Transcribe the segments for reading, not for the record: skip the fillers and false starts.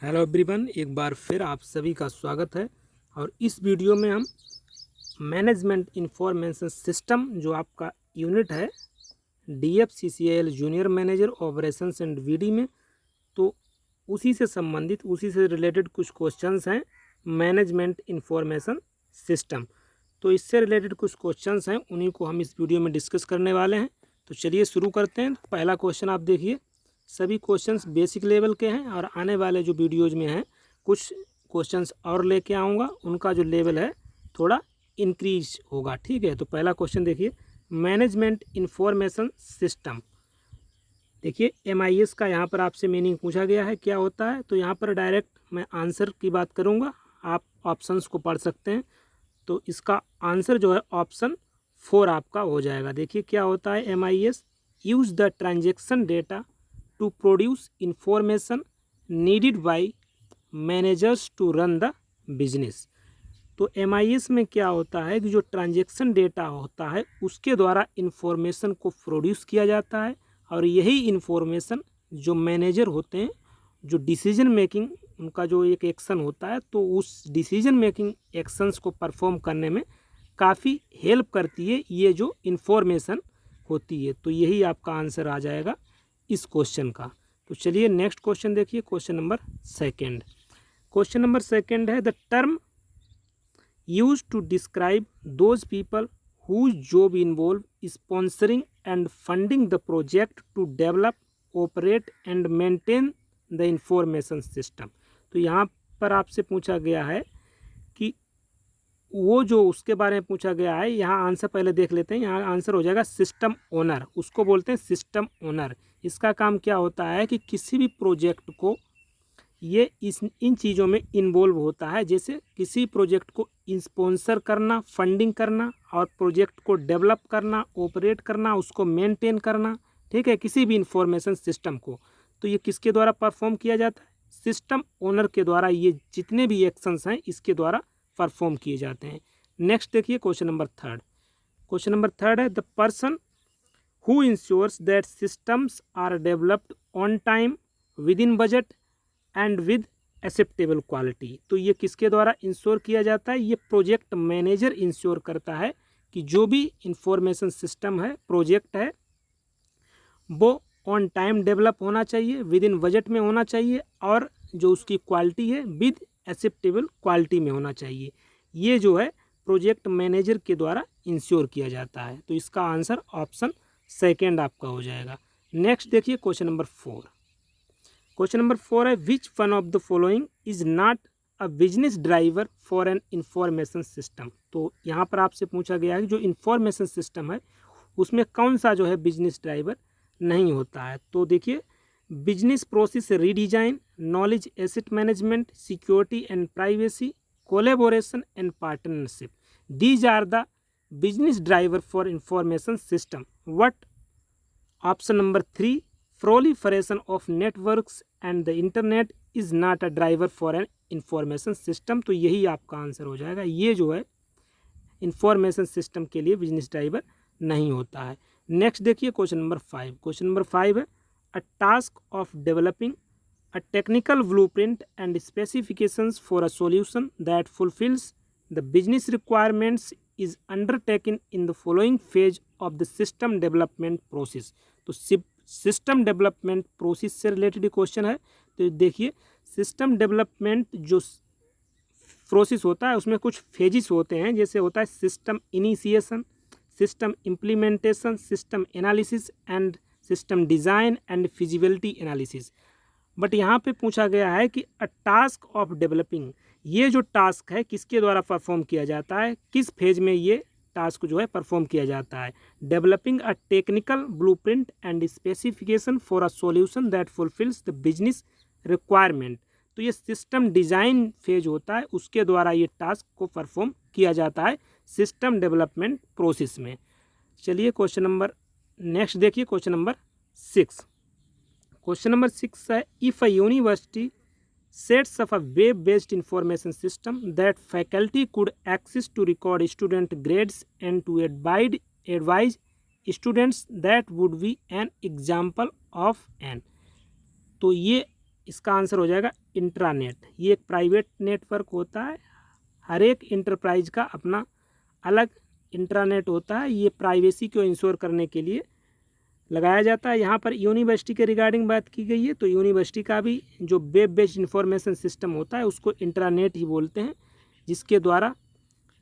Hello everyone, एक बार फिर आप सभी का स्वागत है। और इस वीडियो में हम मैनेजमेंट इंफॉर्मेशन सिस्टम जो आपका यूनिट है DFCCIL junior manager operations and VD में, तो उसी से संबंधित उसी से रिलेटेड कुछ क्वेश्चंस हैं। मैनेजमेंट इंफॉर्मेशन सिस्टम, तो इससे रिलेटेड कुछ क्वेश्चंस हैं, उन्हीं को हम इस वीडियो में डिस्कस करने वाले हैं। तो चलिए शुरू करते हैं। पहला क्वेश्चन आप देखिए। सभी क्वेश्चंस बेसिक लेवल के हैं और आने वाले जो वीडियोज़ में हैं कुछ क्वेश्चंस और लेके आऊँगा, उनका जो लेवल है थोड़ा इंक्रीज होगा। ठीक है, तो पहला क्वेश्चन देखिए, मैनेजमेंट इंफॉर्मेशन सिस्टम। देखिए MIS का यहाँ पर आपसे मीनिंग पूछा गया है क्या होता है, तो यहाँ पर डायरेक्ट मैं आंसर की बात करूँगा, आप ऑप्शंस को पढ़ सकते हैं। तो इसका आंसर जो है ऑप्शन 4 आपका हो जाएगा। देखिए क्या होता है MIS, use the transaction data to produce information needed by managers to run the business. तो MIS में क्या होता है कि जो ट्रांजेक्शन डेटा होता है उसके द्वारा इंफॉर्मेशन को प्रोड्यूस किया जाता है, और यही इंफॉर्मेशन जो मैनेजर होते हैं, जो डिसीजन मेकिंग उनका जो एक एक्शन होता है, तो उस डिसीजन मेकिंग एक्शंस को परफॉर्म करने में काफ़ी हेल्प करती है ये जो इंफॉर्मेशन होती है। तो यही आपका आंसर आ जाएगा इस क्वेश्चन का। तो चलिए नेक्स्ट क्वेश्चन देखिए, question number second. Question number second है, the term used to describe those people whose job involve sponsoring and funding the project to develop, operate and maintain the information system। तो यहाँ पर आपसे पूछा गया है कि वो जो उसके बारे में पूछा गया है, यहाँ आंसर पहले देख लेते हैं। यहाँ आंसर हो जाएगा सिस्टम ओनर, उसको बोलते हैं सिस्टम ओनर। इसका काम क्या होता है कि किसी भी प्रोजेक्ट को ये इन चीज़ों में इन्वॉल्व होता है, जैसे किसी प्रोजेक्ट को स्पॉन्सर करना, फंडिंग करना, और प्रोजेक्ट को डेवलप करना, ऑपरेट करना, उसको मेंटेन करना। ठीक है, किसी भी इंफॉर्मेशन सिस्टम को, तो ये किसके द्वारा परफॉर्म किया जाता है? सिस्टम ओनर के द्वारा। ये जितने भी एक्शंस हैं इसके द्वारा परफॉर्म किए जाते हैं। नेक्स्ट देखिए question number third. Question number third है, the person who ensures that systems are developed on time, within budget and with acceptable quality. तो ये किसके द्वारा इंश्योर किया जाता है? ये प्रोजेक्ट मैनेजर इंश्योर करता है कि जो भी इंफॉर्मेशन सिस्टम है, प्रोजेक्ट है, वो ऑन टाइम डेवलप होना चाहिए, विद इन बजट में होना चाहिए, और जो उसकी क्वालिटी है विद एक्सेप्टेबल क्वालिटी में होना चाहिए। ये जो है प्रोजेक्ट मैनेजर के द्वारा इंश्योर किया जाता है। तो इसका आंसर ऑप्शन सेकेंड आपका हो जाएगा। नेक्स्ट देखिए क्वेश्चन नंबर 4। क्वेश्चन नंबर 4 है, which one of the following is not a business driver for an information system. तो यहाँ पर आपसे पूछा गया है कि जो इंफॉर्मेशन सिस्टम है उसमें कौन सा जो है बिजनेस ड्राइवर नहीं होता है। तो देखिए, business process redesign, knowledge asset management, security and privacy, collaboration and partnership, these are the business driver for information system. What? Option number 3, proliferation of networks and the internet is not a driver for an information system। तो यही आपका answer हो जाएगा। ये जो है information system के लिए बिजनेस ड्राइवर नहीं होता है। नेक्स्ट देखिए क्वेश्चन नंबर 5। क्वेश्चन नंबर 5 है, अ task of developing a technical blueprint and specifications for a solution that fulfils the business requirements is undertaken in the following phase of the system development process. तो system development process से related question है। तो देखिए, system development जो process होता है उसमें कुछ फेजिस होते हैं, जैसे होता है system initiation, system implementation, system analysis and system design and feasibility analysis. But यहाँ पे पूछा गया है कि अ टास्क ऑफ डेवलपिंग, ये जो टास्क है किसके द्वारा परफॉर्म किया जाता है, किस फेज में ये टास्क जो है परफॉर्म किया जाता है? Developing a technical blueprint and specification for a solution that fulfils the business requirement. तो ये सिस्टम डिज़ाइन फेज होता है, उसके द्वारा ये टास्क को परफॉर्म किया जाता है सिस्टम डेवलपमेंट प्रोसेस में। चलिए क्वेश्चन नंबर नेक्स्ट देखिए, क्वेश्चन नंबर 6। क्वेश्चन नंबर 6 है, if a university sets up a web-based information system that faculty could access to record student grades and to advise students, that would be an example of an। तो ये इसका answer हो जाएगा intranet. ये एक private network होता है, हर एक इंटरप्राइज का अपना अलग इंट्रानेट होता है। ये प्राइवेसी को इंश्योर करने के लिए लगाया जाता है। यहाँ पर यूनिवर्सिटी के रिगार्डिंग बात की गई है, तो यूनिवर्सिटी का भी जो वेब बेस्ड इंफॉर्मेशन सिस्टम होता है उसको इंट्रानेट ही बोलते हैं, जिसके द्वारा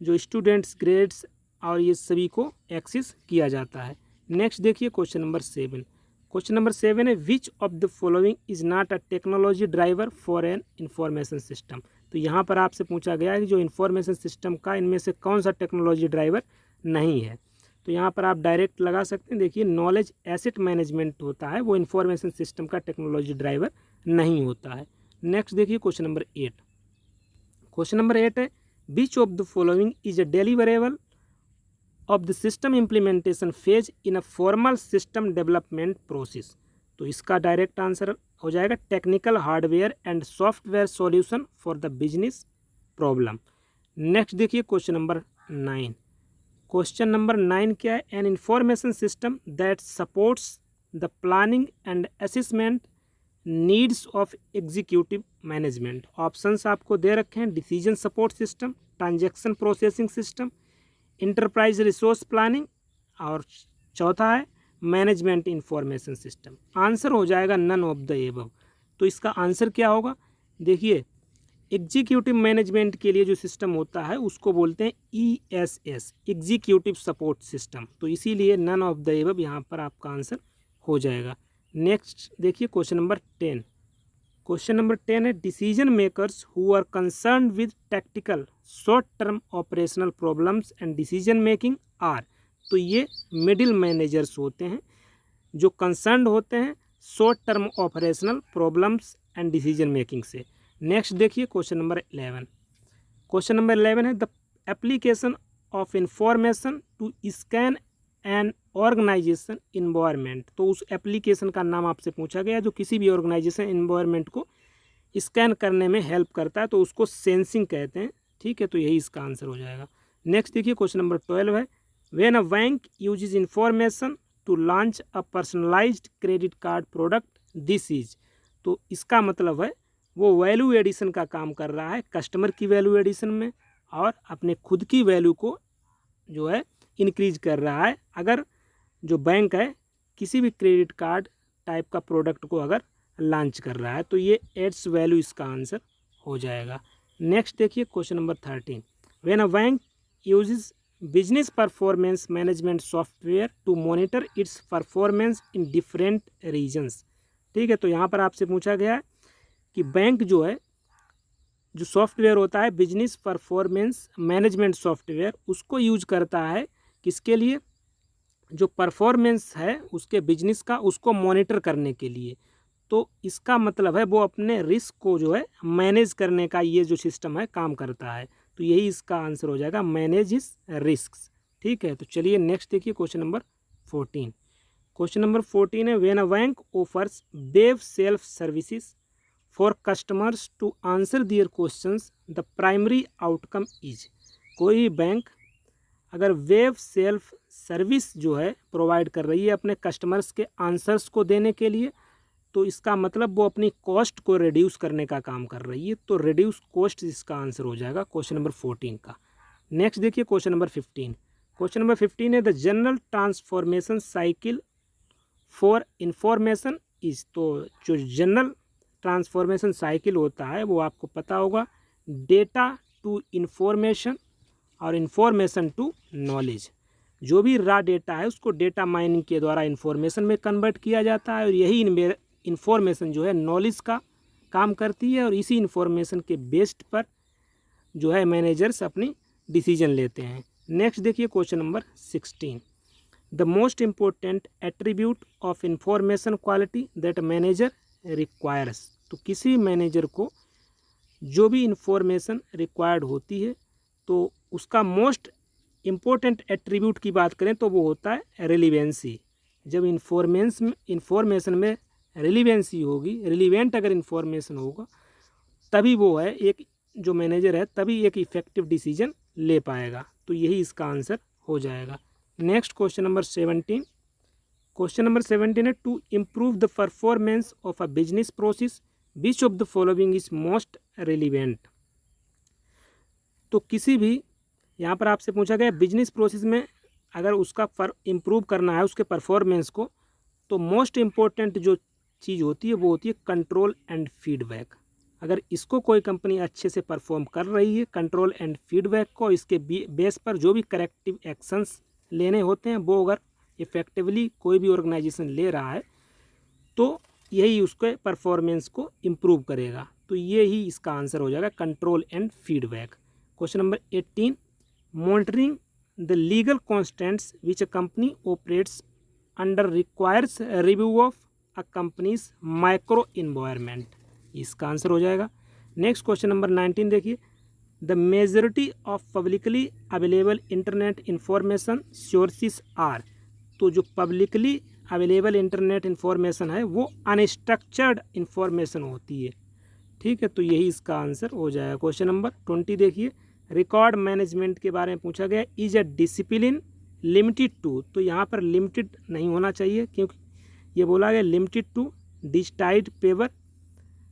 जो स्टूडेंट्स ग्रेड्स और ये सभी को एक्सेस किया जाता है। नेक्स्ट देखिए क्वेश्चन नंबर 7। क्वेश्चन नंबर 7 है which of the following is not a technology driver for an information system. तो यहाँ पर आपसे पूछा गया है कि जो इंफॉर्मेशन सिस्टम का इनमें से कौन सा टेक्नोलॉजी ड्राइवर नहीं है। तो यहाँ पर आप डायरेक्ट लगा सकते हैं। देखिए नॉलेज एसेट मैनेजमेंट होता है, वो इंफॉर्मेशन सिस्टम का टेक्नोलॉजी ड्राइवर नहीं होता है। नेक्स्ट देखिए क्वेश्चन नंबर 8। क्वेश्चन नंबर 8 है which of the following is a deliverable of the system implementation phase in a formal system development process. तो इसका डायरेक्ट आंसर हो जाएगा technical hardware and software solution for the business problem. Next देखिए question number 9। Question number 9 क्या है? An information system that supports the planning and assessment needs of executive management. Options आपको दे रखे हैं, decision support system, transaction processing system, enterprise resource planning और चौथा है management information system. Answer हो जाएगा नन ऑफ द एबव। तो इसका आंसर क्या होगा? देखिए एग्जीक्यूटिव मैनेजमेंट के लिए जो सिस्टम होता है उसको बोलते हैं ESS, एग्जीक्यूटिव सपोर्ट सिस्टम। तो इसीलिए नन ऑफ द एबव यहाँ पर आपका आंसर हो जाएगा। नेक्स्ट देखिए क्वेश्चन नंबर 10। क्वेश्चन नंबर 10 है decision makers who are concern with tactical short term operational problems and decision making are. तो ये मिडिल मैनेजर्स होते हैं जो कंसर्न होते हैं short term operational problems and decision making से। नेक्स्ट देखिए क्वेश्चन नंबर 11। क्वेश्चन नंबर 11 है the application of information to scan an organisation environment. तो उस एप्लीकेशन का नाम आपसे पूछा गया जो किसी भी ऑर्गेनाइजेशन इन्वायरमेंट को स्कैन करने में हेल्प करता है, तो उसको सेंसिंग कहते हैं। ठीक है, तो यही इसका आंसर हो जाएगा। नेक्स्ट देखिए क्वेश्चन नंबर 12 है when a bank uses information to launch a personalised credit card product this is. तो इसका मतलब है वो वैल्यू एडिशन का काम कर रहा है कस्टमर की वैल्यू एडिशन में और अपने खुद की वैल्यू को जो है इंक्रीज कर रहा है। अगर जो बैंक है किसी भी क्रेडिट कार्ड टाइप का प्रोडक्ट को अगर लॉन्च कर रहा है तो ये एड्स वैल्यू इसका आंसर हो जाएगा। नेक्स्ट देखिए question number 13 when a bank uses business performance management software to monitor its performance in different regions. ठीक है, तो यहाँ पर आपसे पूछा गया है कि बैंक जो है जो सॉफ्टवेयर होता है बिजनेस परफॉर्मेंस मैनेजमेंट सॉफ्टवेयर उसको यूज करता है किसके लिए? जो परफॉर्मेंस है उसके बिजनेस का उसको मॉनिटर करने के लिए। तो इसका मतलब है वो अपने रिस्क को जो है मैनेज करने का ये जो सिस्टम है काम करता है। तो यही इसका आंसर हो जाएगा मैनेज इज रिस्क। ठीक है, तो चलिए नेक्स्ट देखिए क्वेश्चन नंबर 14। क्वेश्चन नंबर 14 है when a bank offers web self services for customers to answer their questions the primary outcome is. कोई बैंक अगर वेब सेल्फ सर्विस जो है प्रोवाइड कर रही है अपने कस्टमर्स के आंसर्स को देने के लिए, तो इसका मतलब वो अपनी कॉस्ट को रिड्यूस करने का काम कर रही है। तो रिड्यूस कॉस्ट इसका आंसर हो जाएगा क्वेश्चन नंबर 14 का। नेक्स्ट देखिए क्वेश्चन नंबर 15। क्वेश्चन नंबर 15 है the general transformation cycle for information is. तो जो जनरल ट्रांसफॉर्मेशन साइकिल होता है वो आपको पता होगा डेटा टू इन्फॉर्मेशन और इन्फॉर्मेशन टू नॉलेज। जो भी रा डेटा है उसको डेटा माइनिंग के द्वारा इन्फॉर्मेशन में कन्वर्ट किया जाता है और यही इन्फॉर्मेशन जो है नॉलेज का काम करती है और इसी इन्फॉर्मेशन के बेस्ड पर जो है मैनेजर्स अपनी डिसीजन लेते हैं। नेक्स्ट देखिए question number 16 the most important attribute of information quality that manager requires. तो किसी मैनेजर को जो भी इंफॉर्मेशन रिक्वायर्ड होती है तो उसका मोस्ट इम्पोर्टेंट एट्रीब्यूट की बात करें तो वो होता है रिलीवेंसी। जब इंफॉर्मेशन में रिलीवेंसी होगी, रिलीवेंट अगर इंफॉर्मेशन होगा तभी वो है एक जो मैनेजर है तभी एक इफेक्टिव डिसीजन ले पाएगा। तो यही इसका आंसर हो जाएगा। Next question number 17। Question number 17 है to improve the performance of a business process which of the following is most relevant. तो किसी भी यहाँ पर आपसे पूछा गया बिजनेस प्रोसेस में अगर उसका इम्प्रूव करना है उसके परफॉर्मेंस को, तो मोस्ट इम्पोर्टेंट जो चीज़ होती है वो होती है कंट्रोल एंड फीडबैक। अगर इसको कोई कंपनी अच्छे से परफॉर्म कर रही है, कंट्रोल एंड फीडबैक को, इसके बेस पर जो भी करेक्टिव एक्शंस लेने होते हैं वो अगर इफ़ेक्टिवली कोई भी ऑर्गेनाइजेशन ले रहा है तो यही उसके परफॉर्मेंस को इम्प्रूव करेगा। तो ये ही इसका आंसर हो जाएगा, control and feedback. Question number 18, monitoring the legal constants which a company operates under requires review of a company's micro environment, इसका आंसर हो जाएगा। नेक्स्ट क्वेश्चन नंबर 19 देखिए, the majority of publicly available internet information sources are. तो जो publicly available internet information है वो unstructured information होती है, ठीक है। तो यही इसका आंसर हो जाएगा। क्वेश्चन नंबर 20 देखिए, रिकॉर्ड मैनेजमेंट के बारे में पूछा गया, is a discipline limited to. तो यहाँ पर लिमिटेड नहीं होना चाहिए क्योंकि ये बोला गया limited to digitised paper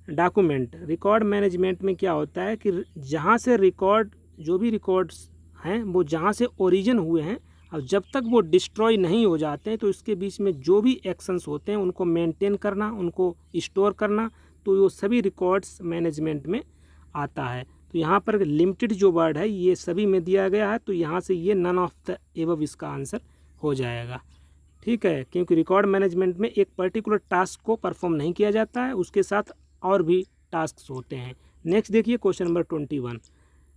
document. Record management में क्या होता है कि जहाँ से रिकॉर्ड, जो भी रिकॉर्ड्स हैं वो जहाँ से ओरिजिन हुए हैं और जब तक वो डिस्ट्रॉय नहीं हो जाते हैं तो इसके बीच में जो भी एक्शंस होते हैं उनको मेंटेन करना, उनको स्टोर करना, तो वो सभी रिकॉर्ड्स मैनेजमेंट में आता है। तो यहाँ पर लिमिटेड जो वर्ड है ये सभी में दिया गया है, तो यहाँ से ये नन ऑफ द एबव इसका आंसर हो जाएगा, ठीक है। क्योंकि रिकॉर्ड मैनेजमेंट में एक पर्टिकुलर टास्क को परफॉर्म नहीं किया जाता है, उसके साथ और भी टास्क होते हैं। नेक्स्ट देखिए question number 21,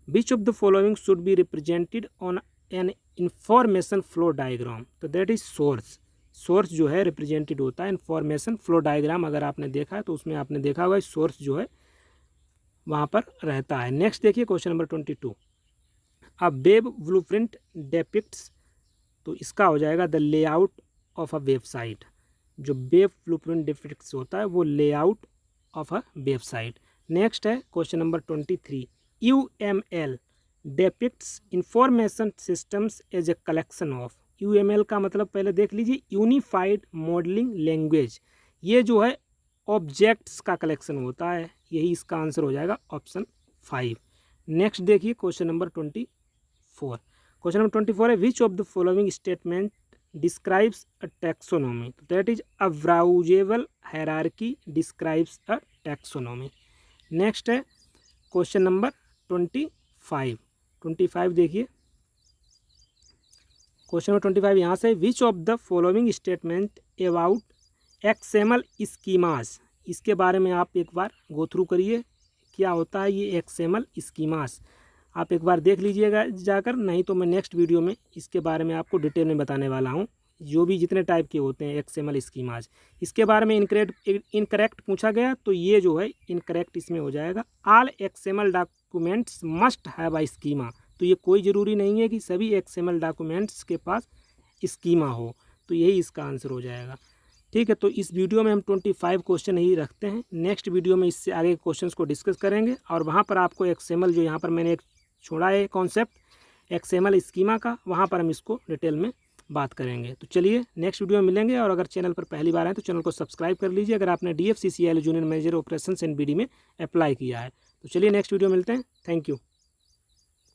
which of the following should be represented on an information flow diagram. तो दैट इज सोर्स। सोर्स जो है रिप्रेजेंटेड होता है इंफॉर्मेशन फ्लो डायग्राम, अगर आपने देखा है तो उसमें आपने देखा होगा सोर्स जो है वहाँ पर रहता है। नेक्स्ट देखिए question number 22, a web blueprint depicts. तो इसका हो जाएगा the layout of a website. जो वेब ब्लूप्रिंट डेपिक्ट्स होता है वो layout of a website. Next है question number 23, UML depicts information systems as a collection of. UML का मतलब पहले देख लीजिए, यूनिफाइड मॉडलिंग लैंग्वेज। ये जो है ऑब्जेक्ट्स का कलेक्शन होता है, यही इसका आंसर हो जाएगा ऑप्शन 5। नेक्स्ट देखिए क्वेश्चन नंबर 24। क्वेश्चन नंबर 24 है, which of the following statement describes a taxonomy. तो that is a browsable hierarchy describes a taxonomy. Next है क्वेश्चन नंबर 25 देखिए, क्वेश्चन नंबर 25 यहाँ से, which of the following statement about XML schemas. इसके बारे में आप एक बार गो थ्रू करिए, क्या होता है ये XML स्कीमास, आप एक बार देख लीजिएगा जाकर, नहीं तो मैं नेक्स्ट वीडियो में इसके बारे में आपको डिटेल में बताने वाला हूँ, जो भी जितने टाइप के होते हैं XML स्कीमास। इसके बारे में इनकरेक्ट पूछा गया, तो ये जो है इनकरेक्ट इसमें हो जाएगा, all XML documents must have a schema. तो ये कोई ज़रूरी नहीं है कि सभी XML डॉक्यूमेंट्स के पास स्कीमा हो, तो यही इसका आंसर हो जाएगा, ठीक है। तो इस वीडियो में हम 25 क्वेश्चन ही रखते हैं, नेक्स्ट वीडियो में इससे आगे क्वेश्चंस को डिस्कस करेंगे और वहाँ पर आपको XML जो यहाँ पर मैंने एक छोड़ा है कॉन्सेप्ट XML स्कीमा का, वहाँ पर हम इसको डिटेल में बात करेंगे। तो चलिए नेक्स्ट वीडियो में मिलेंगे, और अगर चैनल पर पहली बार आए तो चैनल को सब्सक्राइब कर लीजिए अगर आपने DFCCIL junior manager operations NBD में अप्लाई किया है। तो चलिए नेक्स्ट वीडियो मिलते हैं, थैंक यू।